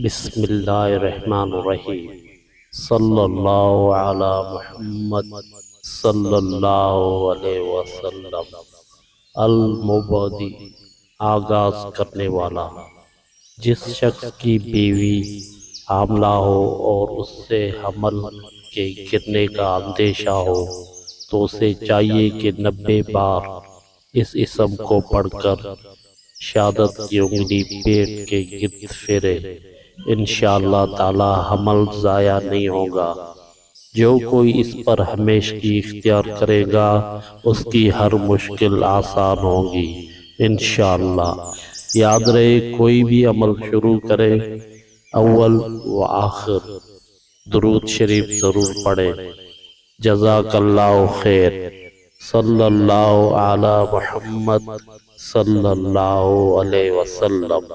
بسم اللہ الرحمن الرحیم۔ صلی اللہ علی محمد صلی اللہ علیہ وسلم۔ المبتدی، آغاز کرنے والا، جس شخص کی بیوی حاملہ ہو اور اس سے حمل کے گرنے کا اندیشہ ہو تو اسے چاہیے کہ 90 بار اس اسم کو پڑھ کر شہادت کی انگلی پیٹ کے گرد پھیرے۔ انشاءاللہ تعالی حمل ضائع نہیں ہوگا۔ جو کوئی اس پر ہمیشگی اختیار کرے گا اس کی ہر مشکل آسان ہوگی انشاءاللہ۔ یاد رہے، کوئی بھی عمل شروع کرے اول و آخر درود شریف ضرور پڑھے۔ جزاک اللہ خیر۔ صلی اللہ علی محمد صلی اللہ علیہ وسلم۔